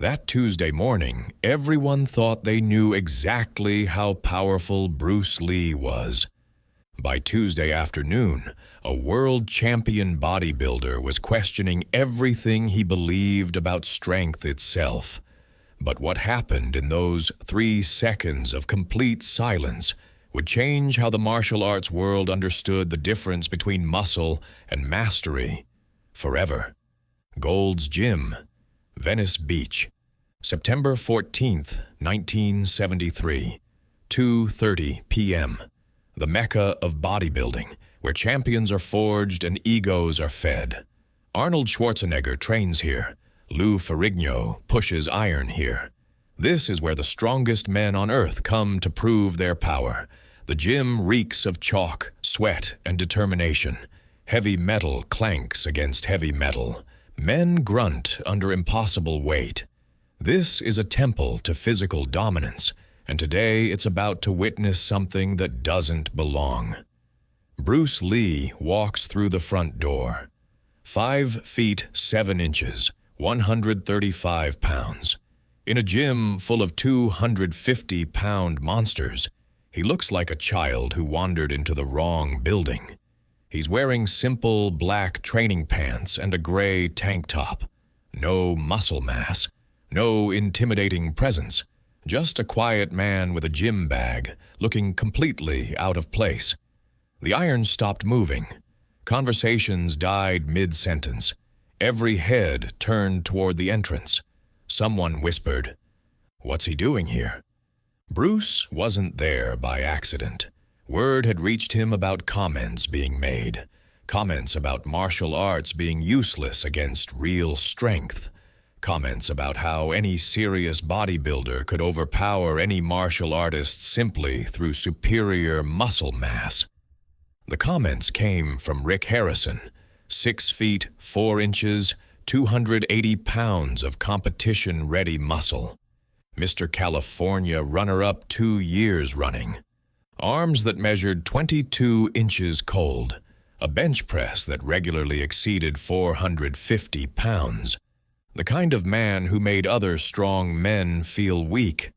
That Tuesday morning, everyone thought they knew exactly how powerful Bruce Lee was. By Tuesday afternoon, a world champion bodybuilder was questioning everything he believed about strength itself. But what happened in those 3 seconds of complete silence would change how the martial arts world understood the difference between muscle and mastery forever. Gold's Gym, Venice Beach, September 14th, 1973, 2:30 p.m. The Mecca of bodybuilding, where champions are forged and egos are fed. Arnold Schwarzenegger trains here. Lou Ferrigno pushes iron here. This is where the strongest men on earth come to prove their power. The gym reeks of chalk, sweat, and determination. Heavy metal clanks against heavy metal. Men grunt under impossible weight. This is a temple to physical dominance, and today it's about to witness something that doesn't belong. Bruce Lee walks through the front door. 5 feet 7 inches, 135 pounds. In a gym full of 250-pound monsters, he looks like a child who wandered into the wrong building. He's wearing simple black training pants and a gray tank top. No muscle mass, no intimidating presence, just a quiet man with a gym bag, looking completely out of place. The iron stopped moving. Conversations died mid-sentence. Every head turned toward the entrance. Someone whispered, "What's he doing here?" Bruce wasn't there by accident. Word had reached him about comments being made. Comments about martial arts being useless against real strength. Comments about how any serious bodybuilder could overpower any martial artist simply through superior muscle mass. The comments came from Rick Harrison, 6 feet 4 inches, 280 pounds of competition-ready muscle. Mr. California runner-up 2 years running. Arms that measured 22 inches cold. A bench press that regularly exceeded 450 pounds. The kind of man who made other strong men feel weak.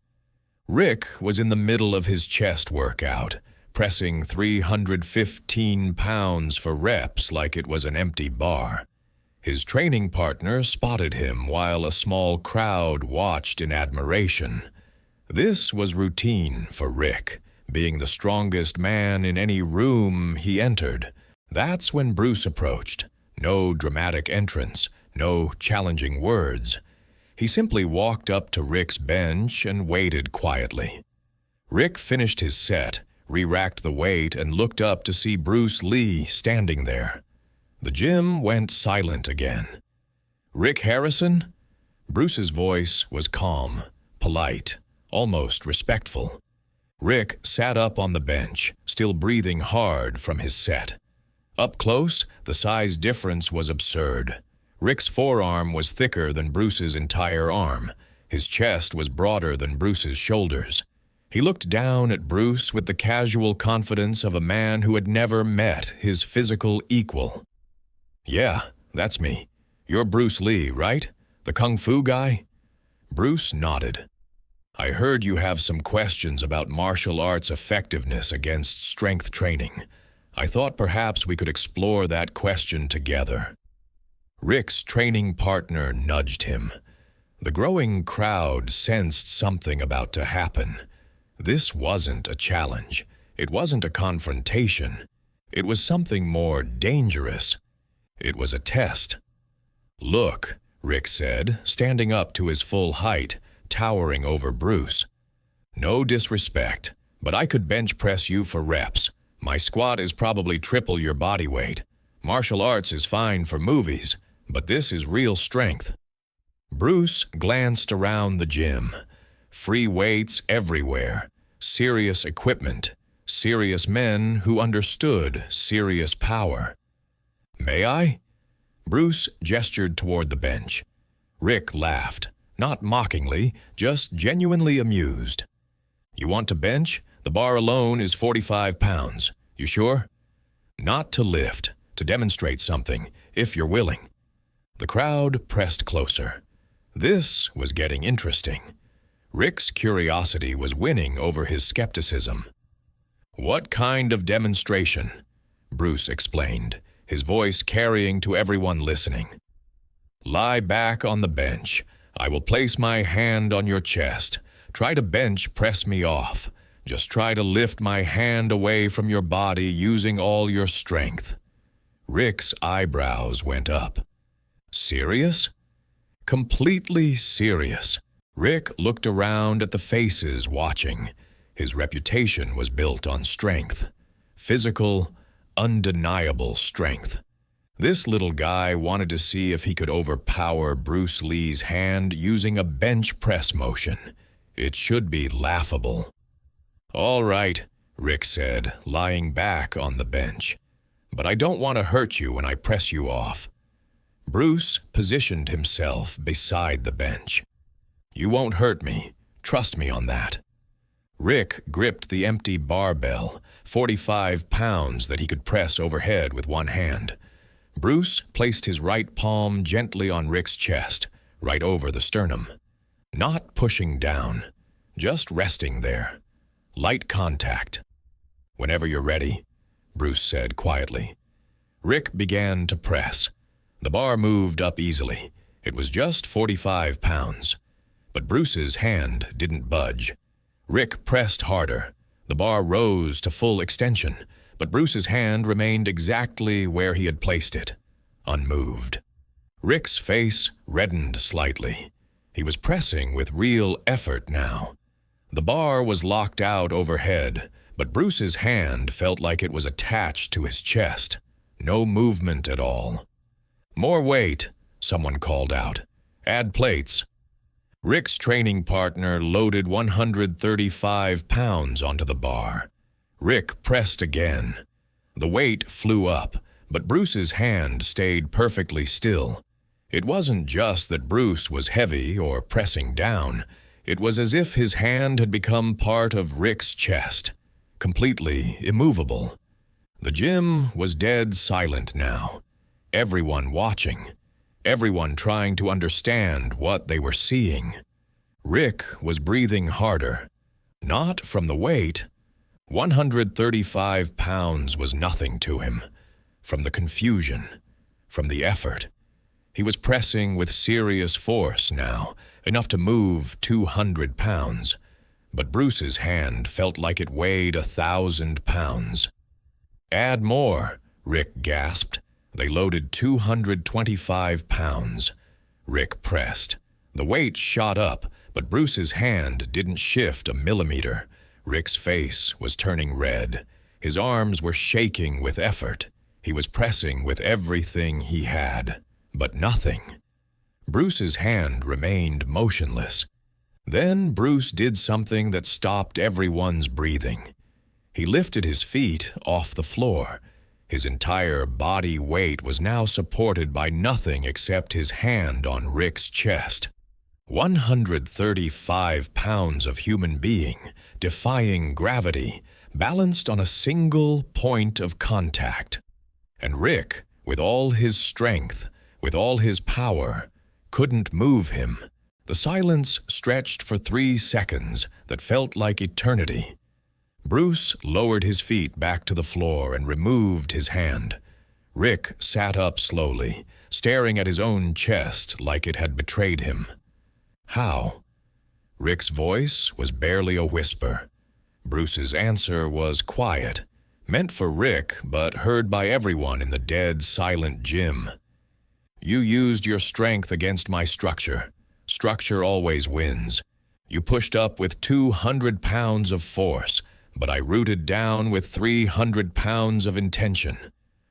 Rick was in the middle of his chest workout, pressing 315 pounds for reps like it was an empty bar. His training partner spotted him while a small crowd watched in admiration. This was routine for Rick, being the strongest man in any room he entered. That's when Bruce approached. No dramatic entrance, no challenging words. He simply walked up to Rick's bench and waited quietly. Rick finished his set, re-racked the weight, and looked up to see Bruce Lee standing there. The gym went silent again. "Rick Harrison?" Bruce's voice was calm, polite, almost respectful. Rick sat up on the bench, still breathing hard from his set. Up close, the size difference was absurd. Rick's forearm was thicker than Bruce's entire arm. His chest was broader than Bruce's shoulders. He looked down at Bruce with the casual confidence of a man who had never met his physical equal. "Yeah, that's me. You're Bruce Lee, right? The Kung Fu guy?" Bruce nodded. "I heard you have some questions about martial arts effectiveness against strength training. I thought perhaps we could explore that question together." Rick's training partner nudged him. The growing crowd sensed something about to happen. This wasn't a challenge. It wasn't a confrontation. It was something more dangerous. It was a test. "Look," Rick said, standing up to his full height, towering over Bruce. "No disrespect, but I could bench press you for reps. My squat is probably triple your body weight. Martial arts is fine for movies, but this is real strength." Bruce glanced around the gym. Free weights everywhere, serious equipment, serious men who understood serious power. "May I?" Bruce gestured toward the bench. Rick laughed, not mockingly, just genuinely amused. "You want to bench? The bar alone is 45 pounds. You sure?" "Not to lift, to demonstrate something, if you're willing." The crowd pressed closer. This was getting interesting. Rick's curiosity was winning over his skepticism. "What kind of demonstration?" Bruce explained, his voice carrying to everyone listening. "Lie back on the bench. I will place my hand on your chest. Try to bench press me off. Just try to lift my hand away from your body using all your strength." Rick's eyebrows went up. Serious? Completely serious. Rick looked around at the faces watching. His reputation was built on strength. Physical, undeniable strength. This little guy wanted to see if he could overpower Bruce Lee's hand using a bench press motion. It should be laughable. "All right," Rick said, lying back on the bench. "But I don't want to hurt you when I press you off." Bruce positioned himself beside the bench. "You won't hurt me. Trust me on that." Rick gripped the empty barbell, 45 pounds that he could press overhead with one hand. Bruce placed his right palm gently on Rick's chest, right over the sternum. Not pushing down, just resting there. Light contact. "Whenever you're ready," Bruce said quietly. Rick began to press. The bar moved up easily. It was just 45 pounds. But Bruce's hand didn't budge. Rick pressed harder. The bar rose to full extension, but Bruce's hand remained exactly where he had placed it, unmoved. Rick's face reddened slightly. He was pressing with real effort now. The bar was locked out overhead, but Bruce's hand felt like it was attached to his chest. No movement at all. "More weight," someone called out. "Add plates." Rick's training partner loaded 135 pounds onto the bar. Rick pressed again. The weight flew up, but Bruce's hand stayed perfectly still. It wasn't just that Bruce was heavy or pressing down. It was as if his hand had become part of Rick's chest, completely immovable. The gym was dead silent now. Everyone watching. Everyone trying to understand what they were seeing. Rick was breathing harder. Not from the weight. 135 pounds was nothing to him. From the confusion. From the effort. He was pressing with serious force now, enough to move 200 pounds. But Bruce's hand felt like it weighed 1,000 pounds. "Add more," Rick gasped. They loaded 225 pounds. Rick pressed. The weight shot up, but Bruce's hand didn't shift a millimeter. Rick's face was turning red. His arms were shaking with effort. He was pressing with everything he had, but nothing. Bruce's hand remained motionless. Then Bruce did something that stopped everyone's breathing. He lifted his feet off the floor. His entire body weight was now supported by nothing except his hand on Rick's chest. 135 pounds of human being, defying gravity, balanced on a single point of contact. And Rick, with all his strength, with all his power, couldn't move him. The silence stretched for 3 seconds that felt like eternity. Bruce lowered his feet back to the floor and removed his hand. Rick sat up slowly, staring at his own chest like it had betrayed him. How? Rick's voice was barely a whisper. Bruce's answer was quiet, meant for Rick but heard by everyone in the dead, silent gym. "You used your strength against my structure. Structure always wins. You pushed up with 200 pounds of force, but I rooted down with 300 pounds of intention.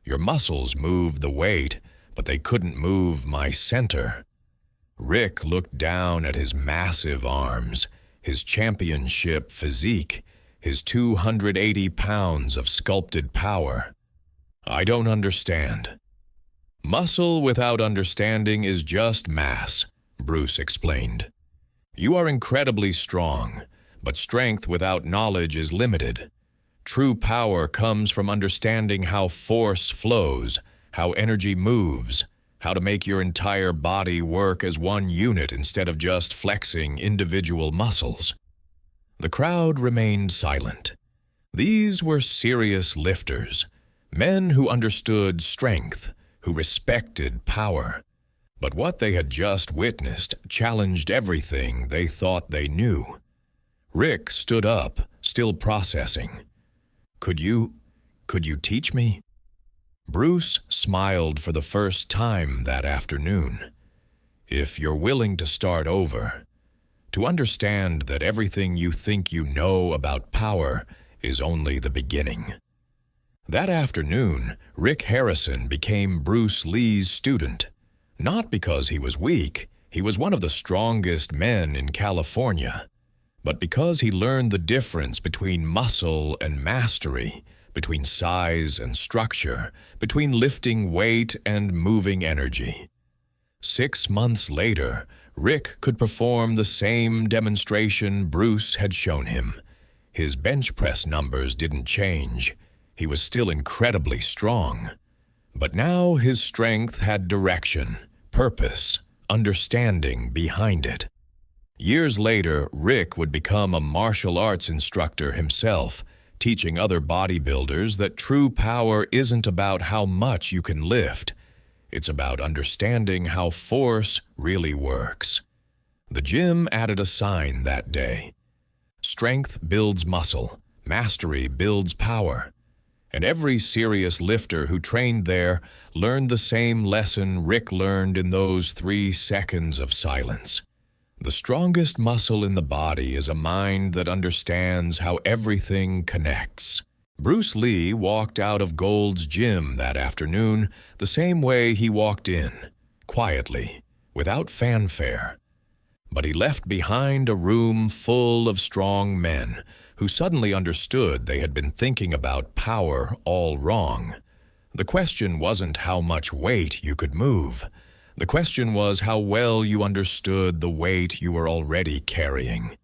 Your muscles moved the weight, but they couldn't move my center." Rick looked down at his massive arms, his championship physique, his 280 pounds of sculpted power. "I don't understand." "Muscle without understanding is just mass," Bruce explained. "You are incredibly strong, but strength without knowledge is limited. True power comes from understanding how force flows, how energy moves, how to make your entire body work as one unit instead of just flexing individual muscles. The crowd remained silent. These were serious lifters, men who understood strength, who respected power. But what they had just witnessed challenged everything they thought they knew. Rick stood up, still processing. Could you teach me?" Bruce smiled for the first time that afternoon. "If you're willing to start over, to understand that everything you think you know about power is only the beginning." That afternoon, Rick Harrison became Bruce Lee's student. Not because he was weak, he was one of the strongest men in California, but because he learned the difference between muscle and mastery, between size and structure, between lifting weight and moving energy. 6 months later, Rick could perform the same demonstration Bruce had shown him. His bench press numbers didn't change. He was still incredibly strong. But now his strength had direction, purpose, understanding behind it. Years later, Rick would become a martial arts instructor himself, teaching other bodybuilders that true power isn't about how much you can lift. It's about understanding how force really works. The gym added a sign that day. Strength builds muscle, mastery builds power. And every serious lifter who trained there learned the same lesson Rick learned in those 3 seconds of silence. The strongest muscle in the body is a mind that understands how everything connects. Bruce Lee walked out of Gold's Gym that afternoon the same way he walked in, quietly, without fanfare. But he left behind a room full of strong men who suddenly understood they had been thinking about power all wrong. The question wasn't how much weight you could move. The question was how well you understood the weight you were already carrying.